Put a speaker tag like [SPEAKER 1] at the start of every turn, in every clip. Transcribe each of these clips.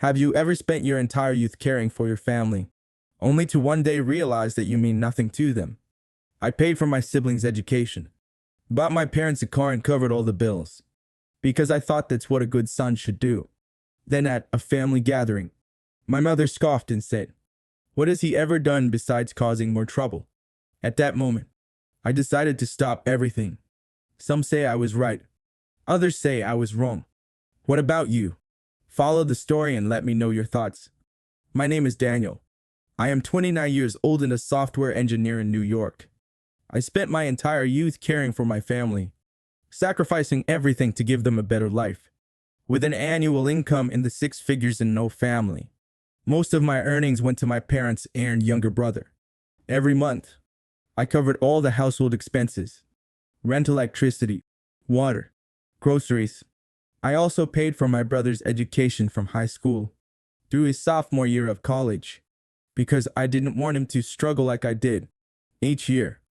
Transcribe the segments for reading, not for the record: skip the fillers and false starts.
[SPEAKER 1] Have you ever spent your entire youth caring for your family, only to one day realize that you mean nothing to them? I paid for my siblings' education, bought my parents a car and covered all the bills, because I thought that's what a good son should do. Then at a family gathering, my mother scoffed and said, "What has he ever done besides causing more trouble?" At that moment, I decided to stop everything. Some say I was right, others say I was wrong. What about you? Follow the story and let me know your thoughts. My name is Daniel. I am 29 years old and a software engineer in New York. I spent my entire youth caring for my family, sacrificing everything to give them a better life. With an annual income in the six figures and no family, most of my earnings went to my parents and younger brother. Every month, I covered all the household expenses: rent, electricity, water, groceries. I also paid for my brother's education from high school through his sophomore year of college, because I didn't want him to struggle like I did. Each year,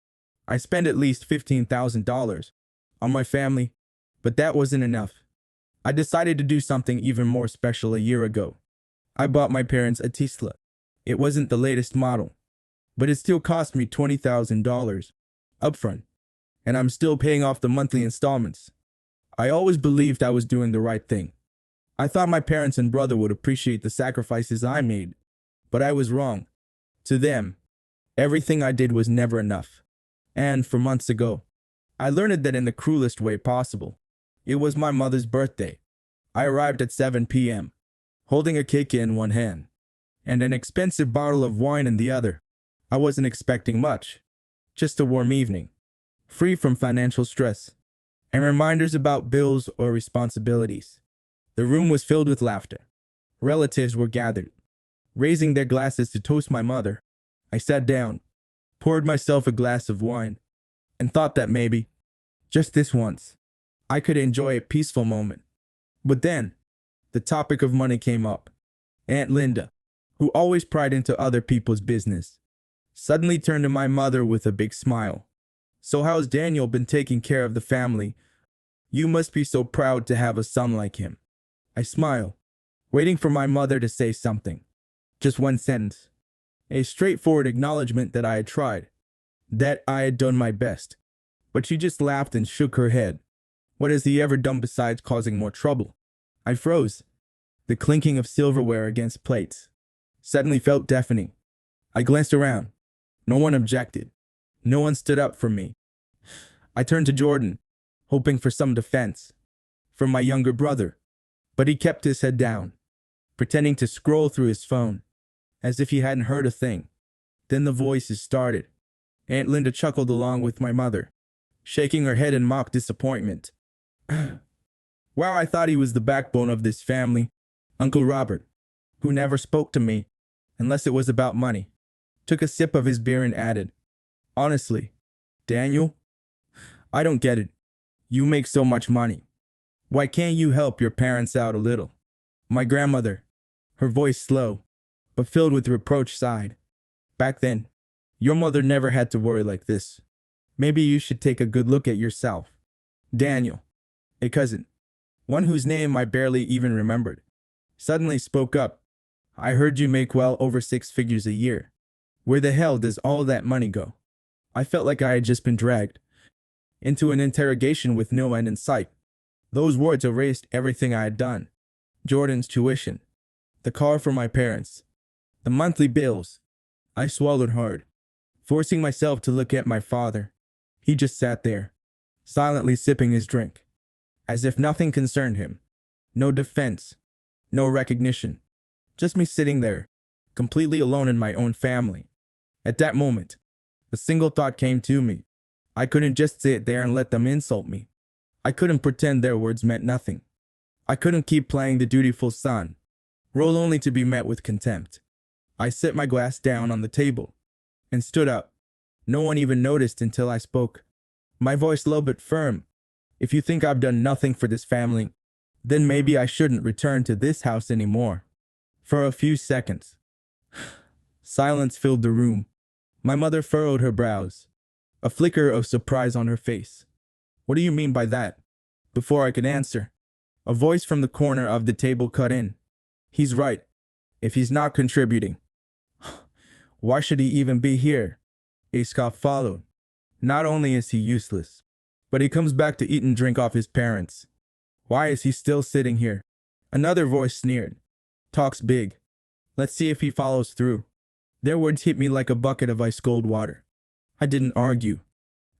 [SPEAKER 1] I spent at least $15,000 on my family, but that wasn't enough. I decided to do something even more special a year ago. I bought my parents a Tesla. It wasn't the latest model, but it still cost me $20,000 upfront, and I'm still paying off the monthly installments. I always believed I was doing the right thing. I thought my parents and brother would appreciate the sacrifices I made, but I was wrong. To them, everything I did was never enough. And 4 months ago, I learned that in the cruelest way possible. It was my mother's birthday. I arrived at 7 p.m., holding a cake in one hand and an expensive bottle of wine in the other. I wasn't expecting much, just a warm evening, free from financial stress and reminders about bills or responsibilities. The room was filled with laughter. Relatives were gathered, raising their glasses to toast my mother. I sat down, poured myself a glass of wine, and thought that maybe, just this once, I could enjoy a peaceful moment. But then, the topic of money came up. Aunt Linda, who always pried into other people's business, suddenly turned to my mother with a big smile. "So how's Daniel been taking care of the family? You must be so proud to have a son like him." I smiled, waiting for my mother to say something. Just one sentence. A straightforward acknowledgement that I had tried, that I had done my best. But she just laughed and shook her head. "What has he ever done besides causing more trouble?" I froze. The clinking of silverware against plates suddenly felt deafening. I glanced around. No one objected. No one stood up for me. I turned to Jordan, hoping for some defense from my younger brother, but he kept his head down, pretending to scroll through his phone, as if he hadn't heard a thing. Then the voices started. Aunt Linda chuckled along with my mother, shaking her head in mock disappointment. "Wow, I thought he was the backbone of this family." Uncle Robert, who never spoke to me unless it was about money, took a sip of his beer and added, "Honestly, Daniel, I don't get it. You make so much money. Why can't you help your parents out a little?" My grandmother, her voice slow, but filled with reproach, sighed. "Back then, your mother never had to worry like this. Maybe you should take a good look at yourself." Daniel, a cousin, one whose name I barely even remembered, suddenly spoke up. "I heard you make well over 6 figures a year. Where the hell does all that money go?" I felt like I had just been dragged into an interrogation with no end in sight. Those words erased everything I had done. Jordan's tuition, the car for my parents, the monthly bills. I swallowed hard, forcing myself to look at my father. He just sat there, silently sipping his drink, as if nothing concerned him. No defense, no recognition, just me sitting there, completely alone in my own family. At that moment, a single thought came to me. I couldn't just sit there and let them insult me. I couldn't pretend their words meant nothing. I couldn't keep playing the dutiful son, role only to be met with contempt. I set my glass down on the table and stood up. No one even noticed until I spoke, my voice low but firm. "If you think I've done nothing for this family, then maybe I shouldn't return to this house anymore." For a few seconds, silence filled the room. My mother furrowed her brows, a flicker of surprise on her face. "What do you mean by that?" Before I could answer, a voice from the corner of the table cut in. He's right. If he's not contributing, why should he even be here? A scoff followed. Not only is he useless, but he comes back to eat and drink off his parents. Why is he still sitting here? Another voice sneered. Talks big. Let's see if he follows through. Their words hit me like a bucket of ice-cold water. I didn't argue.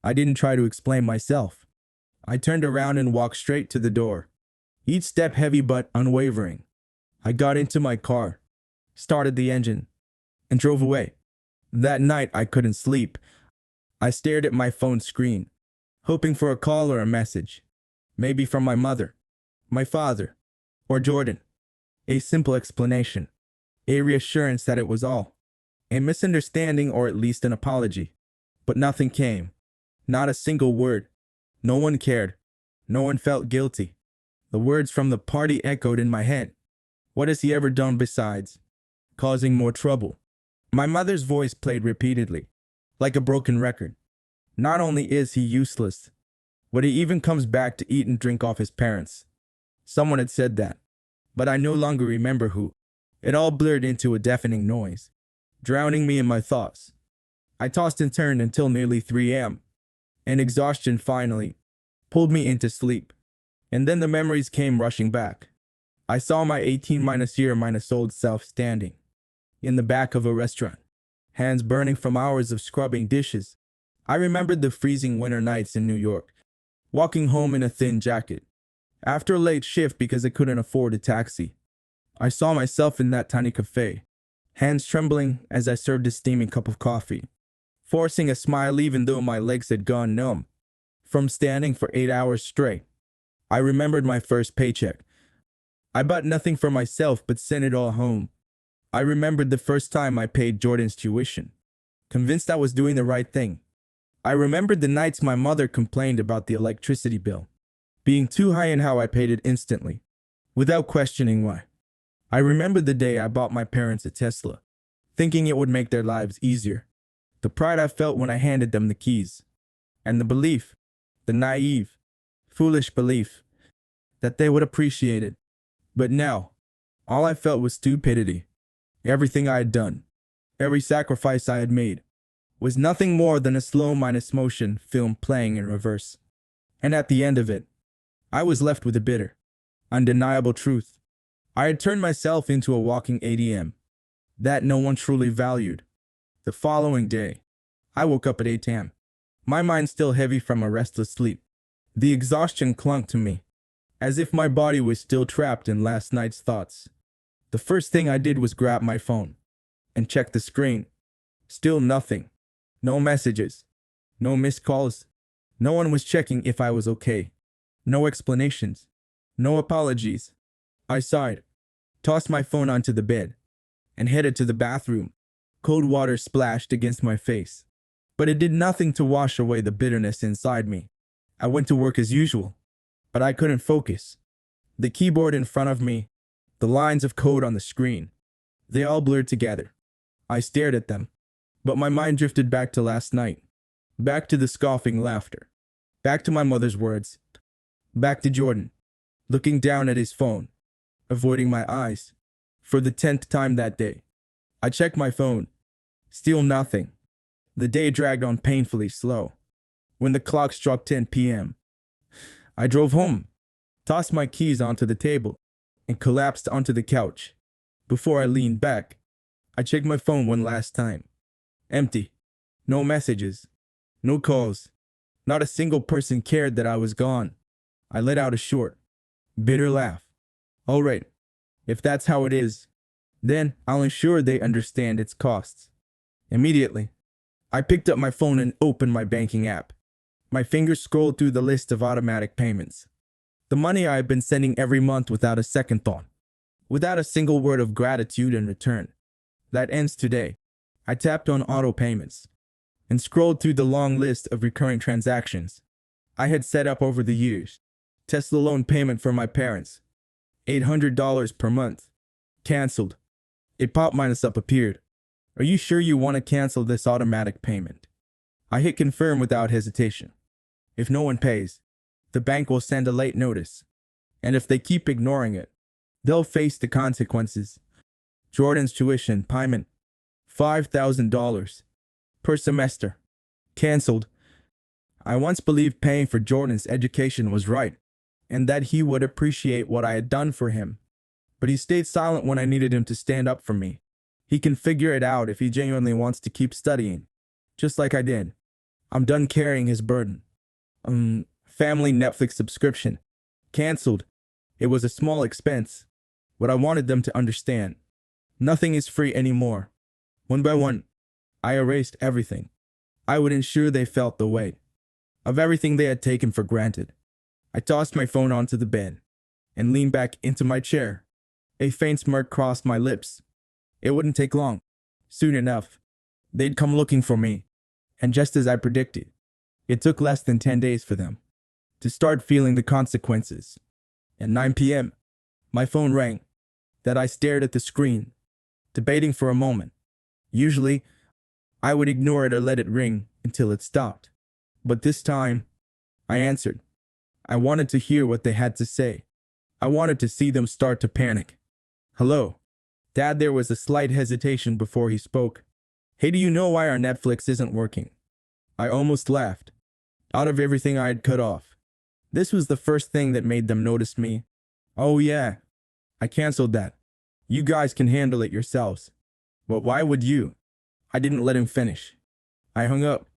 [SPEAKER 1] I didn't try to explain myself. I turned around and walked straight to the door. Each step heavy but unwavering. I got into my car, started the engine, and drove away. That night I couldn't sleep. I stared at my phone screen, hoping for a call or a message. Maybe from my mother, my father, or Jordan. A simple explanation. A reassurance that it was all a misunderstanding or at least an apology. But nothing came. Not a single word. No one cared. No one felt guilty. The words from the party echoed in my head. What has he ever done besides causing more trouble? My mother's voice played repeatedly, like a broken record. Not only is he useless, but he even comes back to eat and drink off his parents. Someone had said that, but I no longer remember who. It all blurred into a deafening noise, drowning me in my thoughts. I tossed and turned until nearly 3 a.m., and exhaustion finally pulled me into sleep. And then the memories came rushing back. I saw my 18-year-old self standing in the back of a restaurant, hands burning from hours of scrubbing dishes. I remembered the freezing winter nights in New York, walking home in a thin jacket, after a late shift because I couldn't afford a taxi. I saw myself in that tiny cafe, hands trembling as I served a steaming cup of coffee, forcing a smile even though my legs had gone numb from standing for 8 hours straight. I remembered my first paycheck. I bought nothing for myself but sent it all home. I remembered the first time I paid Jordan's tuition, convinced I was doing the right thing. I remembered the nights my mother complained about the electricity bill being too high and how I paid it instantly, without questioning why. I remembered the day I bought my parents a Tesla, thinking it would make their lives easier. The pride I felt when I handed them the keys, and the belief, the naive, foolish belief, that they would appreciate it. But now, all I felt was stupidity. Everything I had done, every sacrifice I had made, was nothing more than a slow motion film playing in reverse. And at the end of it, I was left with a bitter, undeniable truth. I had turned myself into a walking ATM that no one truly valued. The following day, I woke up at 8 a.m., my mind still heavy from a restless sleep. The exhaustion clung to me, as if my body was still trapped in last night's thoughts. The first thing I did was grab my phone and check the screen. Still nothing. No messages. No missed calls. No one was checking if I was okay. No explanations. No apologies. I sighed, tossed my phone onto the bed, and headed to the bathroom. Cold water splashed against my face, but it did nothing to wash away the bitterness inside me. I went to work as usual, but I couldn't focus. The keyboard in front of me, the lines of code on the screen, they all blurred together. I stared at them, but my mind drifted back to last night, back to the scoffing laughter, back to my mother's words, back to Jordan, looking down at his phone, avoiding my eyes. For the 10th time that day, I checked my phone. Still nothing. The day dragged on painfully slow. When the clock struck 10 p.m., I drove home, tossed my keys onto the table, and collapsed onto the couch. Before I leaned back, I checked my phone one last time. Empty. No messages. No calls. Not a single person cared that I was gone. I let out a short, bitter laugh. All right, if that's how it is, then I'll ensure they understand its costs. Immediately, I picked up my phone and opened my banking app. My fingers scrolled through the list of automatic payments. The money I had been sending every month without a second thought, without a single word of gratitude in return. That ends today. I tapped on auto payments and scrolled through the long list of recurring transactions I had set up over the years. Tesla loan payment for my parents, $800 per month. Cancelled. A pop minus up appeared. Are you sure you want to cancel this automatic payment? I hit confirm without hesitation. If no one pays, the bank will send a late notice. And if they keep ignoring it, They'll face the consequences. Jordan's tuition payment, $5,000 per semester. Cancelled. I once believed paying for Jordan's education was right, and that he would appreciate what I had done for him. But he stayed silent when I needed him to stand up for me. He can figure it out if he genuinely wants to keep studying, just like I did. I'm done carrying his burden. Family Netflix subscription. Cancelled. It was a small expense, but I wanted them to understand. Nothing is free anymore. One by one, I erased everything. I would ensure they felt the weight of everything they had taken for granted. I tossed my phone onto the bed and leaned back into my chair. A faint smirk crossed my lips. It wouldn't take long. Soon enough, they'd come looking for me. And just as I predicted, it took less than 10 days for them to start feeling the consequences. At 9 p.m., my phone rang. That I stared at the screen, debating for a moment. Usually, I would ignore it or let it ring until it stopped. But this time, I answered. I wanted to hear what they had to say. I wanted to see them start to panic. Hello, Dad. There was a slight hesitation before he spoke. Hey, do you know why our Netflix isn't working? I almost laughed. Out of everything I had cut off, this was the first thing that made them notice me. Oh yeah, I canceled that. You guys can handle it yourselves. But why would you? I didn't let him finish. I hung up.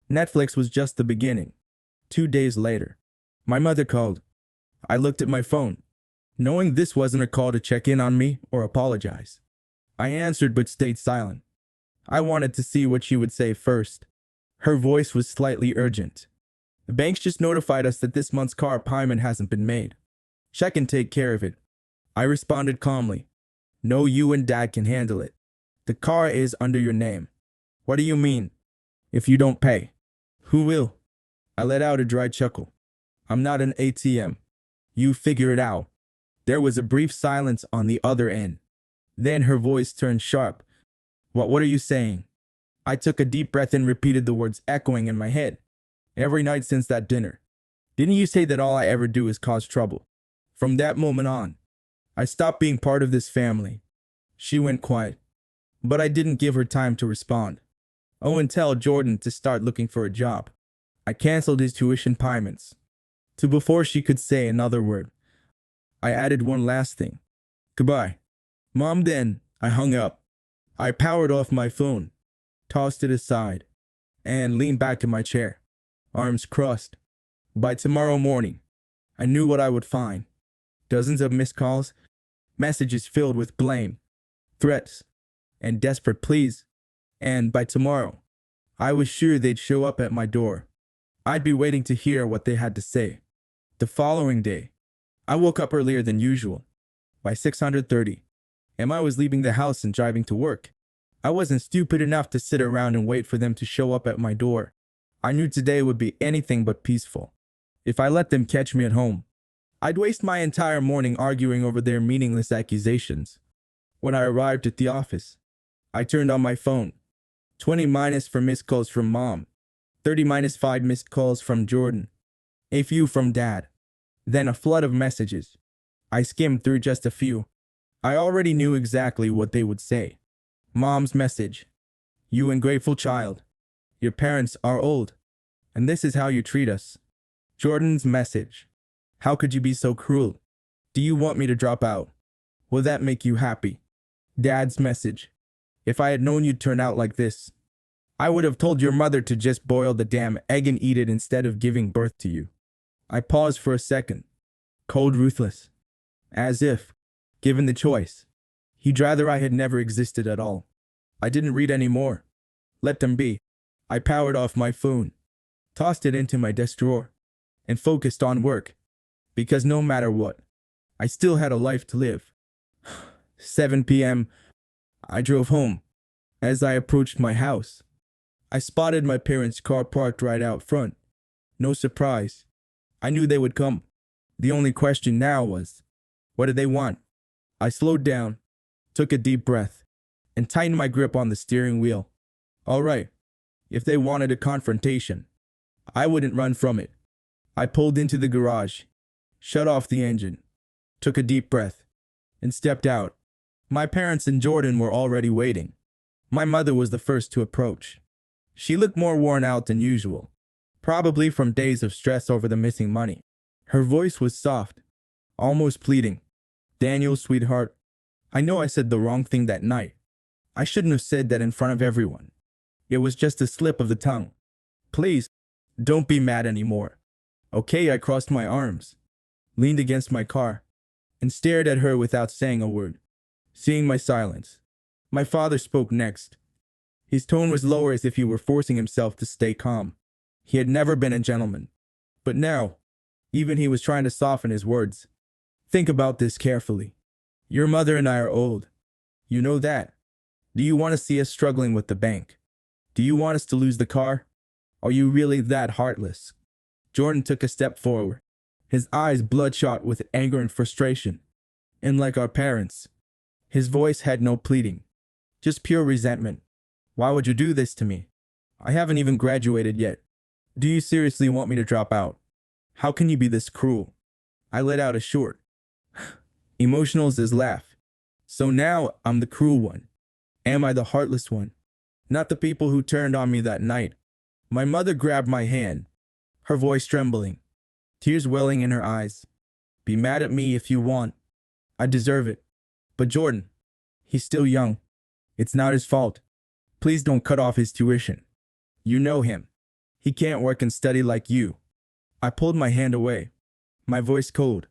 [SPEAKER 1] Netflix was just the beginning. 2 days later, my mother called. I looked at my phone, knowing this wasn't a call to check in on me or apologize. I answered but stayed silent. I wanted to see what she would say first. Her voice was slightly urgent. The banks just notified us that this month's car payment hasn't been made. Check and take care of it. I responded calmly. No, you and Dad can handle it. The car is under your name. What do you mean? If you don't pay, who will? I let out a dry chuckle. I'm not an ATM. You figure it out. There was a brief silence on the other end. Then her voice turned sharp. What are you saying? I took a deep breath and repeated the words echoing in my head. Every night since that dinner. Didn't you say that all I ever do is cause trouble? From that moment on, I stopped being part of this family. She went quiet, but I didn't give her time to respond. Oh, and tell Jordan to start looking for a job. I canceled his tuition payments. Before she could say another word, I added one last thing. Goodbye, Mom. Then I hung up. I powered off my phone, tossed it aside, and leaned back in my chair, arms crossed. By tomorrow morning, I knew what I would find. Dozens of missed calls, messages filled with blame, threats, and desperate pleas. And by tomorrow, I was sure they'd show up at my door. I'd be waiting to hear what they had to say. The following day, I woke up earlier than usual, by 6:30, and I was leaving the house and driving to work. I wasn't stupid enough to sit around and wait for them to show up at my door. I knew today would be anything but peaceful. If I let them catch me at home, I'd waste my entire morning arguing over their meaningless accusations. When I arrived at the office, I turned on my phone. 20 minus for missed calls from Mom. 30 minus 5 missed calls from Jordan. A few from Dad. Then a flood of messages. I skimmed through just a few. I already knew exactly what they would say. Mom's message. You ungrateful child. Your parents are old, and this is how you treat us. Jordan's message. How could you be so cruel? Do you want me to drop out? Will that make you happy? Dad's message. If I had known you'd turn out like this, I would have told your mother to just boil the damn egg and eat it instead of giving birth to you. I paused for a second. Cold, ruthless. As if, given the choice, he'd rather I had never existed at all. I didn't read any more. Let them be. I powered off my phone, tossed it into my desk drawer, and focused on work. Because no matter what, I still had a life to live. 7 p.m. I drove home. As I approached my house, I spotted my parents' car parked right out front. No surprise. I knew they would come. The only question now was, what did they want? I slowed down, took a deep breath, and tightened my grip on the steering wheel. All right, if they wanted a confrontation, I wouldn't run from it. I pulled into the garage, shut off the engine, took a deep breath, and stepped out. My parents and Jordan were already waiting. My mother was the first to approach. She looked more worn out than usual, probably from days of stress over the missing money. Her voice was soft, almost pleading. "Daniel, sweetheart, I know I said the wrong thing that night. I shouldn't have said that in front of everyone. It was just a slip of the tongue. Please, don't be mad anymore. Okay." I crossed my arms, leaned against my car, and stared at her without saying a word. Seeing my silence, my father spoke next. His tone was lower, as if he were forcing himself to stay calm. He had never been a gentleman, but now, even he was trying to soften his words. "Think about this carefully. Your mother and I are old. You know that. Do you want to see us struggling with the bank? Do you want us to lose the car? Are you really that heartless?" Jordan took a step forward, his eyes bloodshot with anger and frustration. And like our parents, his voice had no pleading, just pure resentment. "Why would you do this to me? I haven't even graduated yet. Do you seriously want me to drop out? How can you be this cruel?" I let out a short, emotional laugh. "So now I'm the cruel one. Am I the heartless one? Not the people who turned on me that night." My mother grabbed my hand, her voice trembling, tears welling in her eyes. "Be mad at me if you want. I deserve it. But Jordan, he's still young. It's not his fault. Please don't cut off his tuition. You know him. He can't work and study like you." I pulled my hand away, my voice cold.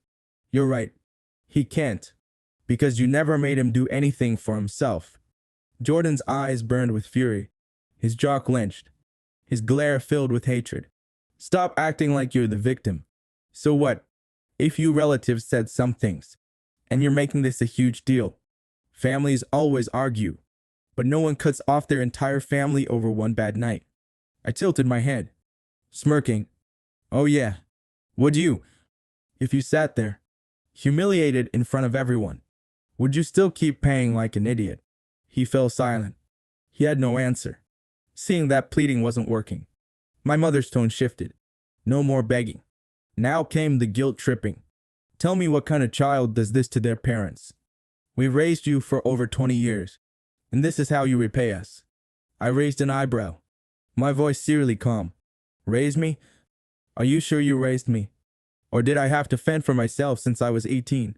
[SPEAKER 1] "You're right. He can't. Because you never made him do anything for himself." Jordan's eyes burned with fury, his jaw clenched, his glare filled with hatred. "Stop acting like you're the victim. So what if you relatives said some things, and you're making this a huge deal? Families always argue, but no one cuts off their entire family over one bad night." I tilted my head, smirking. "Oh yeah, would you? If you sat there, humiliated in front of everyone, would you still keep paying like an idiot?" He fell silent. He had no answer. Seeing that pleading wasn't working, my mother's tone shifted. No more begging. Now came the guilt tripping. "Tell me, what kind of child does this to their parents? We raised you for over 20 years, and this is how you repay us." I raised an eyebrow, my voice eerily calm. "Raised me? Are you sure you raised me? Or did I have to fend for myself since I was 18?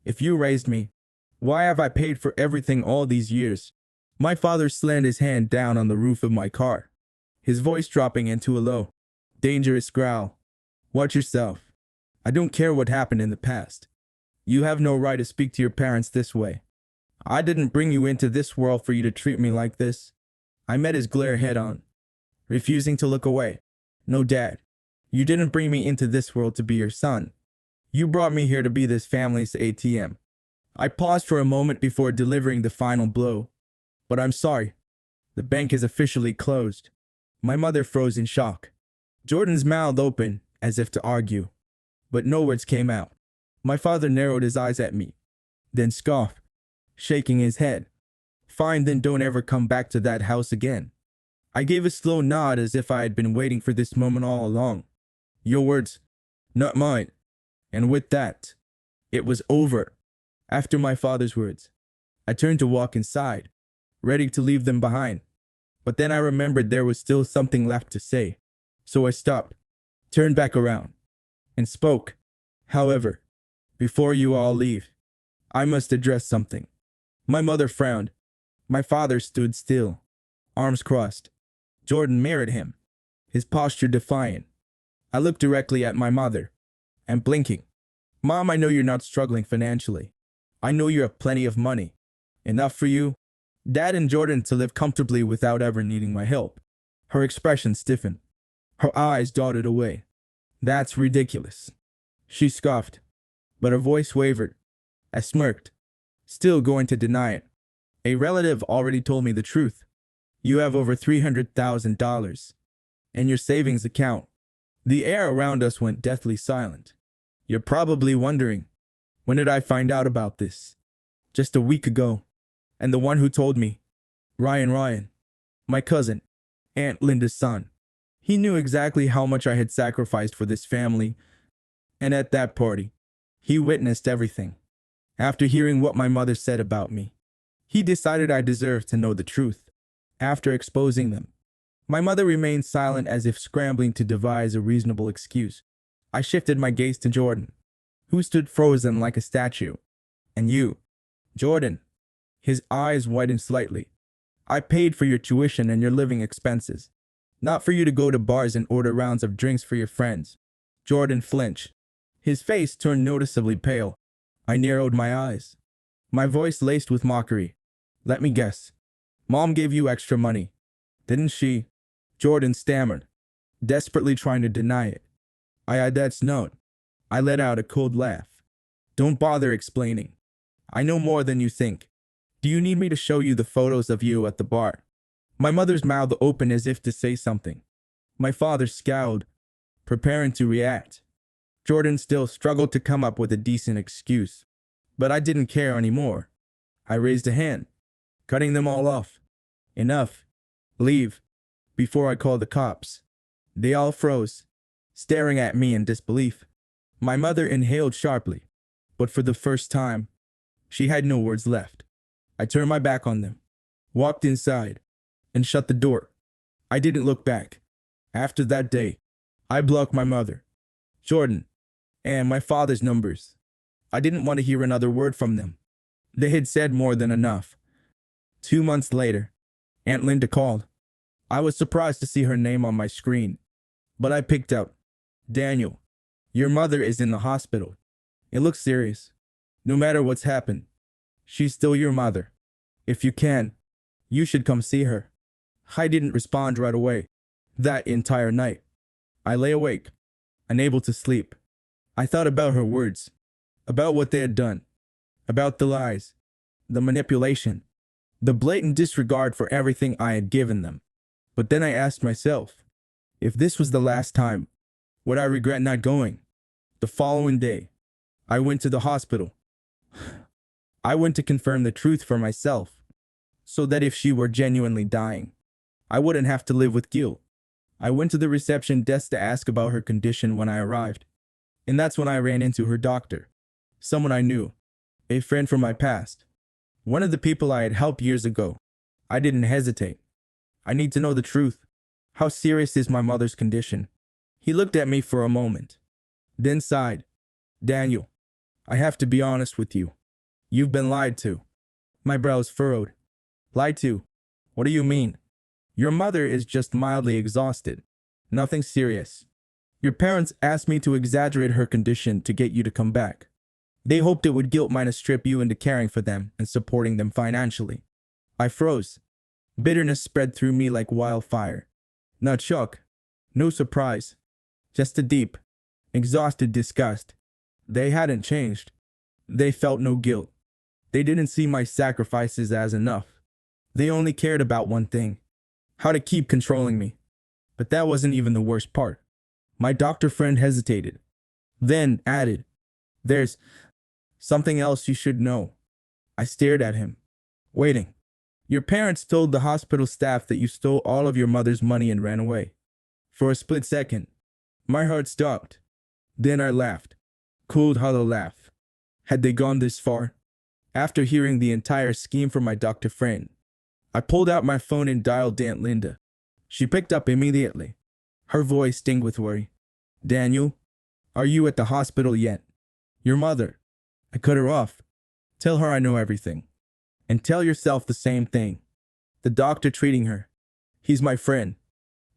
[SPEAKER 1] If you raised me, why have I paid for everything all these years?" My father slammed his hand down on the roof of my car, his voice dropping into a low, dangerous growl. "Watch yourself. I don't care what happened in the past. You have no right to speak to your parents this way. I didn't bring you into this world for you to treat me like this." I met his glare head on, refusing to look away. "No, Dad. You didn't bring me into this world to be your son. You brought me here to be this family's ATM." I paused for a moment before delivering the final blow. "But I'm sorry. The bank is officially closed." My mother froze in shock. Jordan's mouth opened, as if to argue, but no words came out. My father narrowed his eyes at me, then scoffed, shaking his head. "Fine, then don't ever come back to that house again." I gave a slow nod, as if I had been waiting for this moment all along. "Your words, not mine." And with that, it was over. After my father's words, I turned to walk inside, ready to leave them behind. But then I remembered there was still something left to say. So I stopped, turned back around, and spoke. "However, before you all leave, I must address something." My mother frowned. My father stood still, arms crossed. Jordan mirrored him, his posture defiant. I looked directly at my mother, and blinking. "Mom, I know you're not struggling financially. I know you have plenty of money. Enough for you, Dad, and Jordan to live comfortably without ever needing my help." Her expression stiffened. Her eyes darted away. "That's ridiculous," she scoffed, but her voice wavered. I smirked, still going to deny it. "A relative already told me the truth. You have over $300,000 in your savings account." The air around us went deathly silent. You're probably wondering, when did I find out about this? Just a week ago. And the one who told me, Ryan, my cousin, Aunt Linda's son. He knew exactly how much I had sacrificed for this family, and at that party, he witnessed everything. After hearing what my mother said about me, he decided I deserved to know the truth. After exposing them, my mother remained silent as if scrambling to devise a reasonable excuse. I shifted my gaze to Jordan, who stood frozen like a statue. And you, Jordan. His eyes widened slightly. I paid for your tuition and your living expenses, not for you to go to bars and order rounds of drinks for your friends. Jordan flinched. His face turned noticeably pale. I narrowed my eyes, my voice laced with mockery. Let me guess. Mom gave you extra money, didn't she? Jordan stammered, desperately trying to deny it. That's not. I let out a cold laugh. Don't bother explaining. I know more than you think. Do you need me to show you the photos of you at the bar? My mother's mouth opened as if to say something. My father scowled, preparing to react. Jordan still struggled to come up with a decent excuse, but I didn't care anymore. I raised a hand, cutting them all off. Enough. Leave, before I call the cops. They all froze, staring at me in disbelief. My mother inhaled sharply, but for the first time, she had no words left. I turned my back on them, walked inside, and shut the door. I didn't look back. After that day, I blocked my mother, Jordan, and my father's numbers. I didn't want to hear another word from them. They had said more than enough. 2 months later, Aunt Linda called. I was surprised to see her name on my screen, but I picked out, Daniel, your mother is in the hospital. It looks serious. No matter what's happened, she's still your mother. If you can, you should come see her. I didn't respond right away. That entire night, I lay awake, unable to sleep. I thought about her words, about what they had done, about the lies, the manipulation, the blatant disregard for everything I had given them. But then I asked myself, if this was the last time, would I regret not going? The following day, I went to the hospital. I went to confirm the truth for myself, so that if she were genuinely dying, I wouldn't have to live with guilt. I went to the reception desk to ask about her condition when I arrived, and that's when I ran into her doctor, someone I knew, a friend from my past, one of the people I had helped years ago. I didn't hesitate. I need to know the truth. How serious is my mother's condition? He looked at me for a moment, then sighed. Daniel, I have to be honest with you. You've been lied to. My brows furrowed. Lied to? What do you mean? Your mother is just mildly exhausted. Nothing serious. Your parents asked me to exaggerate her condition to get you to come back. They hoped it would guilt strip you into caring for them and supporting them financially. I froze. Bitterness spread through me like wildfire. Not shock. No surprise. Just a deep, exhausted disgust. They hadn't changed. They felt no guilt. They didn't see my sacrifices as enough. They only cared about one thing: how to keep controlling me. But that wasn't even the worst part. My doctor friend hesitated, then added, there's something else you should know. I stared at him, waiting. Your parents told the hospital staff that you stole all of your mother's money and ran away. For a split second, my heart stopped. Then I laughed. Cold, hollow laugh. Had they gone this far? After hearing the entire scheme from my doctor friend, I pulled out my phone and dialed Aunt Linda. She picked up immediately, her voice tinged with worry. Daniel, are you at the hospital yet? Your mother. I cut her off. Tell her I know everything. And tell yourself the same thing. The doctor treating her. He's my friend.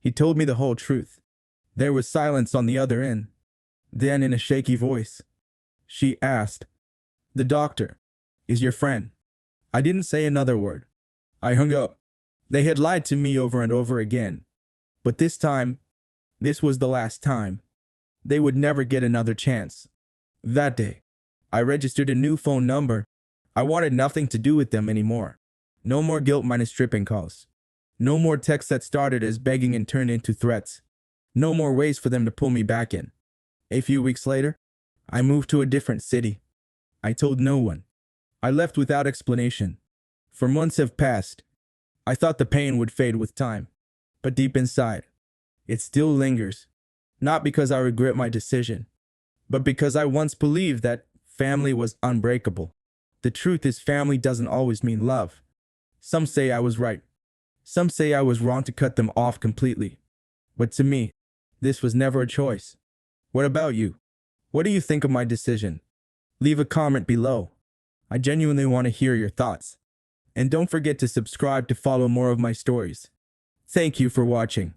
[SPEAKER 1] He told me the whole truth. There was silence on the other end. Then in a shaky voice, she asked, the doctor is your friend? I didn't say another word. I hung up. They had lied to me over and over again. But this time, this was the last time. They would never get another chance. That day, I registered a new phone number. I wanted nothing to do with them anymore. No more guilt-stripping calls. No more texts that started as begging and turned into threats. No more ways for them to pull me back in. A few weeks later, I moved to a different city. I told no one. I left without explanation. For months have passed. I thought the pain would fade with time. But deep inside, it still lingers. Not because I regret my decision, but because I once believed that family was unbreakable. The truth is, family doesn't always mean love. Some say I was right. Some say I was wrong to cut them off completely. But to me, this was never a choice. What about you? What do you think of my decision? Leave a comment below. I genuinely want to hear your thoughts. And don't forget to subscribe to follow more of my stories. Thank you for watching.